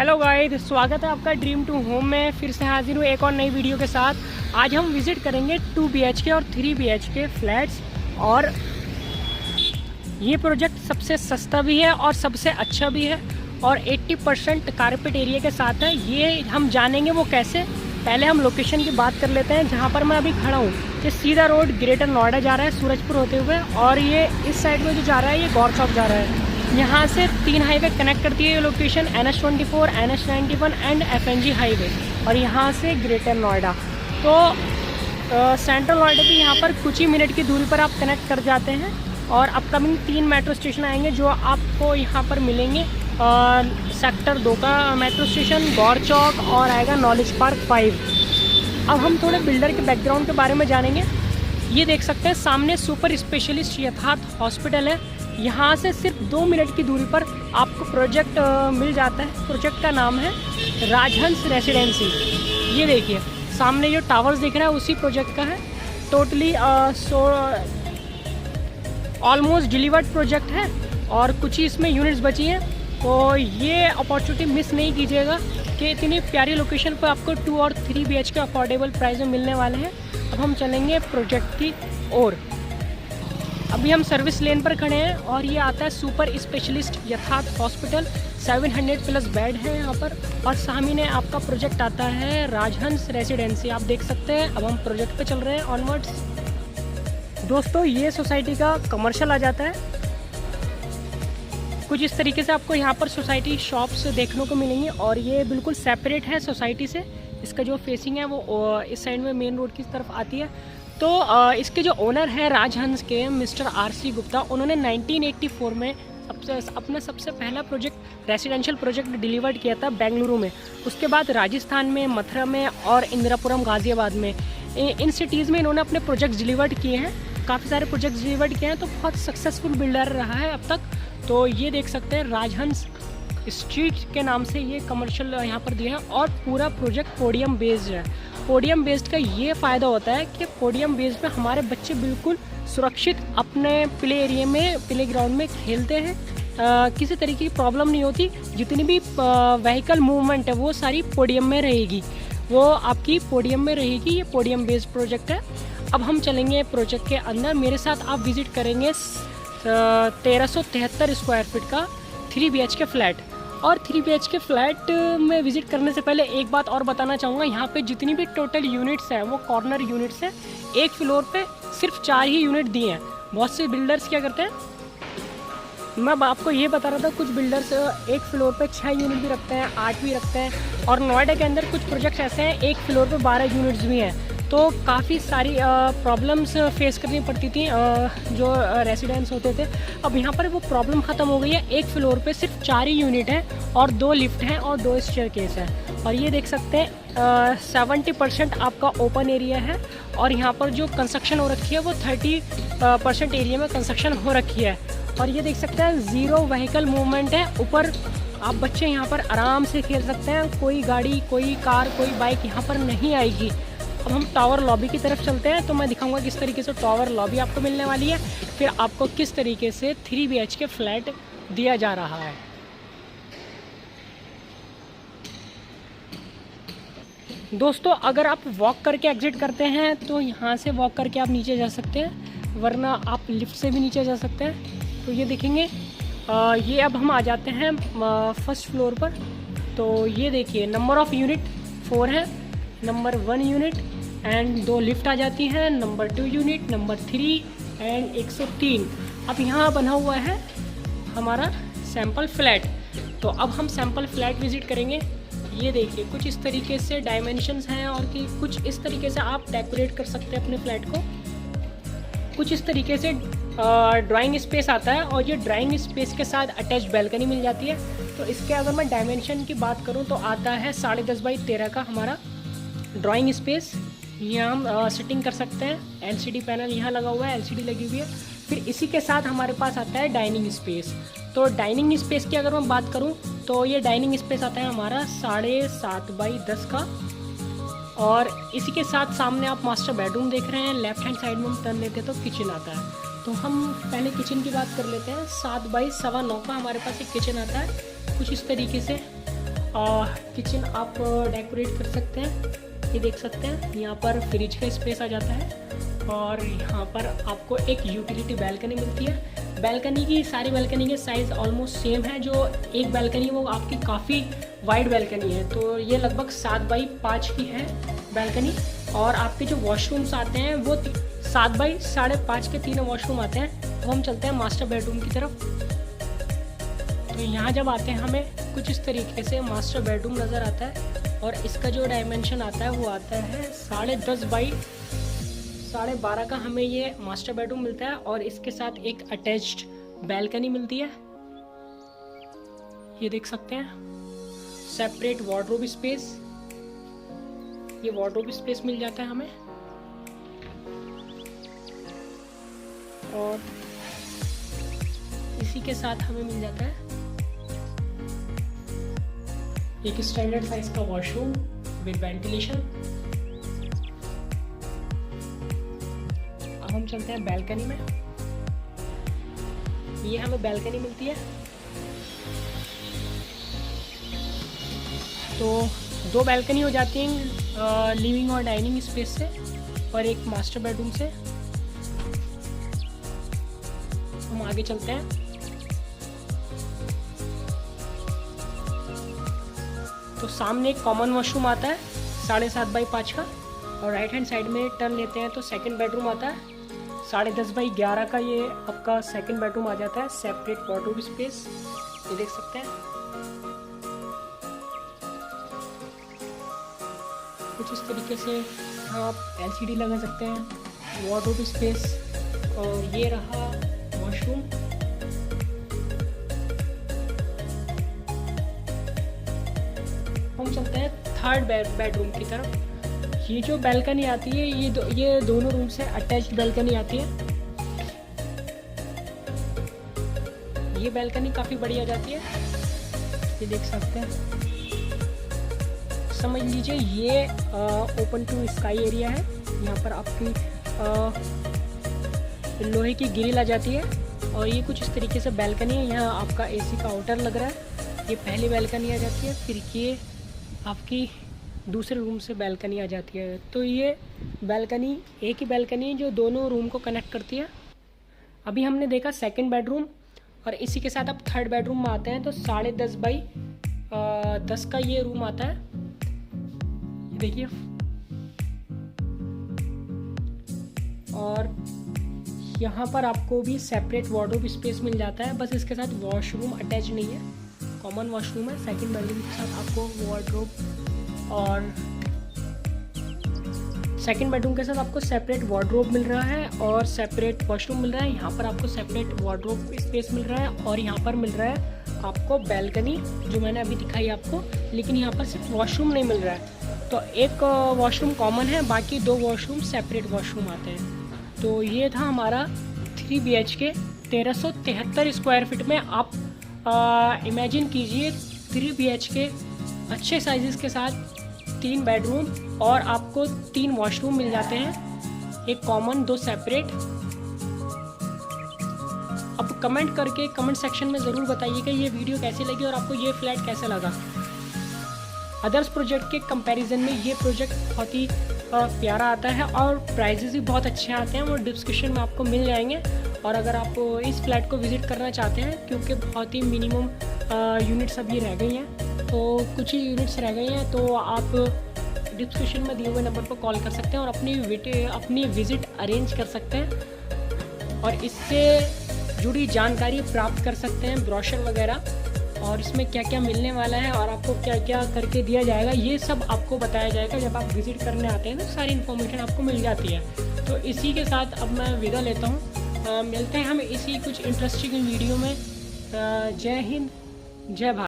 Hello guys, स्वागत है आपका ड्रीम टू होम में। फिर से हाजिर हूँ एक और नई वीडियो के साथ। आज हम विजिट करेंगे 2 BHK और 3 BHK फ्लैट्स। और ये प्रोजेक्ट सबसे सस्ता भी है और सबसे अच्छा भी है और 80% कारपेट एरिया के साथ है। ये हम जानेंगे वो कैसे। पहले हम लोकेशन की बात कर लेते हैं जहाँ पर मैं अभी खड़ा हूँ। ये सीधा रोड ग्रेटर नोएडा जा रहा है सूरजपुर होते हुए, और ये इस साइड में जो जा रहा है ये गौर चौक जा रहा है। यहाँ से 3 हाईवे कनेक्ट करती है ये location, NH24, NH91 and FNG highway, और यहाँ से ग्रेटर नोएडा। तो सेंट्रल नोएडा की यहाँ पर कुछ ही मिनट की दूरी पर आप कनेक्ट कर जाते हैं। और अपकमिंग 3 मेट्रो स्टेशन आएंगे जो आपको यहाँ पर मिलेंगे। सेक्टर 2 का मेट्रो स्टेशन, गौर चौक, और आएगा नॉलेज पार्क 5। अब हम थोड़े बिल्डर के बैकग्राउंड के बारे में जानेंगे। ये देख सकते हैं सामने सुपर स्पेशलिस्ट यथार्थ हॉस्पिटल है। यहाँ से सिर्फ 2 मिनट की दूरी पर आपको प्रोजेक्ट मिल जाता है। प्रोजेक्ट का नाम है राजहंस रेसिडेंसी। ये देखिए सामने जो टावर्स दिख रहा है उसी प्रोजेक्ट का है। टोटली ऑलमोस्ट डिलीवर्ड प्रोजेक्ट है और कुछ ही इसमें यूनिट्स बची हैं। तो ये अपॉर्चुनिटी मिस नहीं कीजिएगा कि इतनी प्यारी लोकेशन पर आपको 2 और 3 BHK अफोर्डेबल प्राइस में मिलने वाले हैं। अब हम चलेंगे प्रोजेक्ट की ओर। अभी हम सर्विस लेन पर खड़े हैं और ये आता है सुपर स्पेशलिस्ट यथार्थ हॉस्पिटल। 700+ बेड है यहाँ पर, और सामने आपका प्रोजेक्ट आता है राजहंस रेसिडेंसी। आप देख सकते हैं। अब हम प्रोजेक्ट पे चल रहे हैं ऑनवर्ड्स। दोस्तों ये सोसाइटी का कमर्शियल आ जाता है। कुछ इस तरीके से आपको यहाँ पर सोसाइटी शॉप्स देखने को मिलेंगी, और ये बिल्कुल सेपरेट है सोसाइटी से। इसका जो फेसिंग है वो इस साइड में मेन रोड की तरफ आती है। तो इसके जो ओनर हैं राजहंस के मिस्टर RC गुप्ता, उन्होंने 1984 में अपना सबसे पहला प्रोजेक्ट रेसिडेंशियल प्रोजेक्ट डिलीवर्ड किया था बेंगलुरु में। उसके बाद राजस्थान में, मथुरा में और इंदिरापुरम, गाज़ियाबाद में, इन सिटीज़ में इन्होंने अपने प्रोजेक्ट्स डिलीवर्ड किए हैं। काफ़ी सारे प्रोजेक्ट्स डिलीवर्ड किए हैं। तो बहुत सक्सेसफुल बिल्डर रहा है अब तक। तो ये देख सकते हैं राजहंस स्ट्रीट के नाम से ये कमर्शियल यहाँ पर दिया है, और पूरा प्रोजेक्ट पोडियम बेस्ड है। पोडियम बेस्ड का ये फ़ायदा होता है कि पोडियम बेस्ड में हमारे बच्चे बिल्कुल सुरक्षित अपने प्ले एरिया में, प्ले ग्राउंड में खेलते हैं। किसी तरीके की प्रॉब्लम नहीं होती। जितनी भी व्हीकल मूवमेंट है वो सारी पोडियम में रहेगी, वो आपकी पोडियम में रहेगी। ये पोडियम बेस्ड प्रोजेक्ट है। अब हम चलेंगे प्रोजेक्ट के अंदर। मेरे साथ आप विज़िट करेंगे 1373 स्क्वायर फीट का 3 BHK फ्लैट। और 3 BHK फ्लैट में विज़िट करने से पहले एक बात और बताना चाहूँगा। यहाँ पे जितनी भी टोटल यूनिट्स हैं वो कॉर्नर यूनिट्स हैं। एक फ्लोर पे सिर्फ 4 ही यूनिट दिए हैं। बहुत से बिल्डर्स क्या करते हैं, मैं आपको ये बता रहा था, कुछ बिल्डर्स एक फ्लोर पे 6 यूनिट भी रखते हैं, 8 भी रखते हैं। और नोएडा के अंदर कुछ प्रोजेक्ट्स ऐसे हैं एक फ्लोर पे 12 यूनिट्स भी हैं। तो काफ़ी सारी प्रॉब्लम्स फेस करनी पड़ती थी जो रेसिडेंट्स होते थे। अब यहाँ पर वो प्रॉब्लम ख़त्म हो गई है। एक फ्लोर पे सिर्फ 4 ही यूनिट हैं और 2 लिफ्ट हैं और 2 स्टेयरकेस हैं। और ये देख सकते हैं 70% आपका ओपन एरिया है, और यहाँ पर जो कंस्ट्रक्शन हो रखी है वो 30% एरिया में कंस्ट्रक्शन हो रखी है। और ये देख सकते हैं 0 व्हीकल मूवमेंट है। ऊपर आप बच्चे यहाँ पर आराम से खेल सकते हैं। कोई गाड़ी, कोई कार, कोई बाइक यहाँ पर नहीं आएगी। अब हम टावर लॉबी की तरफ चलते हैं, तो मैं दिखाऊंगा किस तरीके से टावर लॉबी आपको मिलने वाली है, फिर आपको किस तरीके से 3 BHK फ्लैट दिया जा रहा है। दोस्तों अगर आप वॉक करके एग्जिट करते हैं तो यहाँ से वॉक करके आप नीचे जा सकते हैं, वरना आप लिफ्ट से भी नीचे जा सकते हैं। तो ये देखेंगे ये अब हम आ जाते हैं फर्स्ट फ्लोर पर। तो ये देखिए नंबर ऑफ़ यूनिट 4 है, नंबर 1 यूनिट एंड 2 लिफ्ट आ जाती हैं, नंबर 2 यूनिट, नंबर 3 एंड 103। अब यहाँ बना हुआ है हमारा सैम्पल फ्लैट। तो अब हम सैम्पल फ्लैट विज़िट करेंगे। ये देखिए कुछ इस तरीके से डायमेंशंस हैं, और कि कुछ इस तरीके से आप डेकोरेट कर सकते हैं अपने फ्लैट को। कुछ इस तरीके से ड्राइंग स्पेस आता है, और ये ड्राइंग स्पेस के साथ अटैच बैल्कनी मिल जाती है। तो इसके अगर मैं डायमेंशन की बात करूँ तो आता है 10.5 बाई 13 का हमारा ड्राइंग स्पेस। यहाँ हम सिटिंग कर सकते हैं। LCD पैनल यहाँ लगा हुआ है, LCD लगी हुई है। फिर इसी के साथ हमारे पास आता है डाइनिंग स्पेस। तो डाइनिंग स्पेस की अगर मैं बात करूँ तो ये डाइनिंग स्पेस आता है हमारा 7.5 बाई 10 का। और इसी के साथ सामने आप मास्टर बेडरूम देख रहे हैं। लेफ्ट हैंड साइड में हम टर्न लेते हैं तो किचन आता है। तो हम पहले किचन की बात कर लेते हैं। 7 बाई 9.25 का हमारे पास एक किचन आता है कुछ इस तरीके से। किचन आप डेकोरेट कर सकते हैं। ये देख सकते हैं यहाँ पर फ्रिज का स्पेस आ जाता है और यहाँ पर आपको एक यूटिलिटी बैल्कनी मिलती है। बैल्कनी की सारी बैल्कनी के साइज़ ऑलमोस्ट सेम है। जो एक बैल्कनी वो आपकी काफ़ी वाइड बैल्कनी है, तो ये लगभग 7x5 की है बैल्कनी। और आपके जो वॉशरूम्स आते हैं वो 7x5.5 के 3 वॉशरूम आते हैं। तो हम चलते हैं मास्टर बेडरूम की तरफ। तो यहाँ जब आते हैं हमें कुछ इस तरीके से मास्टर बेडरूम नज़र आता है और इसका जो डायमेंशन आता है वो आता है 10.5x12.5 का हमें ये मास्टर बेडरूम मिलता है। और इसके साथ एक अटैच्ड बैल्कनी मिलती है, ये देख सकते हैं। सेपरेट वार्डरोब स्पेस, ये वार्डरोब स्पेस मिल जाता है हमें। और इसी के साथ हमें मिल जाता है एक स्टैंडर्ड साइज का वॉशरूम विद वेंटिलेशन। अब हम चलते हैं बैल्कनी में। ये हमें बैल्कनी मिलती है। तो 2 बैल्कनी हो जाती हैं लिविंग और डाइनिंग स्पेस से और एक मास्टर बेडरूम से। हम आगे चलते हैं। तो सामने एक कॉमन वॉशरूम आता है 7.5x5 का और राइट हैंड साइड में टर्न लेते हैं तो सेकंड बेडरूम आता है 10.5x11 का। ये आपका सेकंड बेडरूम आ जाता है। सेपरेट वार्डरोब स्पेस, ये देख सकते हैं। कुछ इस तरीके से आप LCD लगा सकते हैं। वार्डरोब स्पेस और ये रहा वॉशरूम। हम चलते हैं थर्ड बेडरूम की तरफ। ये जो बैल्कनी आती है ये दोनों रूम से अटैच्ड बैल्कनी आती है। ये बैल्कनी काफ़ी बड़ी आ जाती है, ये देख सकते हैं। समझ लीजिए ये ओपन टू स्काई एरिया है। यहाँ पर आपकी लोहे की ग्रिल आ जाती है और ये कुछ इस तरीके से बैल्कनी है। यहाँ आपका AC का आउटर लग रहा है। ये पहली बैल्कनी आ जाती है, फिर ये आपकी दूसरे रूम से बैल्कनी आ जाती है। तो ये बैल्कनी एक ही बैल्कनी जो दोनों रूम को कनेक्ट करती है। अभी हमने देखा सेकंड बेडरूम और इसी के साथ अब थर्ड बेडरूम में आते हैं। तो 10.5x10 का ये रूम आता है, देखिए। और यहाँ पर आपको भी सेपरेट वार्डरोब स्पेस मिल जाता है, बस इसके साथ वॉशरूम अटैच नहीं है, कॉमन वॉशरूम है। सेकंड बेडरूम के साथ आपको वार्डरोब और सेकंड बेडरूम के साथ आपको सेपरेट वार्डरोब मिल रहा है और सेपरेट वॉशरूम मिल रहा है। यहाँ पर आपको सेपरेट वार्डरोब स्पेस मिल रहा है और यहाँ पर मिल रहा है आपको बैल्कनी जो मैंने अभी दिखाई आपको। लेकिन यहाँ पर सिर्फ वॉशरूम नहीं मिल रहा है, तो एक वॉशरूम कॉमन है, बाकी 2 वॉशरूम सेपरेट वॉशरूम आते हैं। तो ये था हमारा 3 BHK 1373 स्क्वायर फीट में। आप इमेजिन कीजिए 3 BHK अच्छे साइजेस के साथ 3 बेडरूम और आपको 3 वॉशरूम मिल जाते हैं, एक कॉमन 2 सेपरेट। अब कमेंट करके कमेंट सेक्शन में ज़रूर बताइए कि ये वीडियो कैसी लगी और आपको ये फ्लैट कैसा लगा। अदर्स प्रोजेक्ट के कंपैरिजन में ये प्रोजेक्ट बहुत ही प्यारा आता है और प्राइजेस भी बहुत अच्छे आते हैं, वो डिस्क्रिप्शन में आपको मिल जाएंगे। और अगर आप इस फ्लैट को विज़िट करना चाहते हैं, क्योंकि बहुत ही मिनिमम यूनिट्स अभी रह गई हैं, तो कुछ ही यूनिट्स रह गई हैं, तो आप डिस्क्रिप्शन में दिए हुए नंबर पर कॉल कर सकते हैं और अपनी विज़िट अरेंज कर सकते हैं और इससे जुड़ी जानकारी प्राप्त कर सकते हैं, ब्रोशर वगैरह, और इसमें क्या क्या मिलने वाला है और आपको क्या क्या करके दिया जाएगा, ये सब आपको बताया जाएगा। जब आप विज़िट करने आते हैं तो सारी इन्फॉर्मेशन आपको मिल जाती है। तो इसी के साथ अब मैं विदा लेता हूँ। मिलते हैं हम इसी कुछ इंटरेस्टिंग वीडियो में। जय हिंद, जय भारत।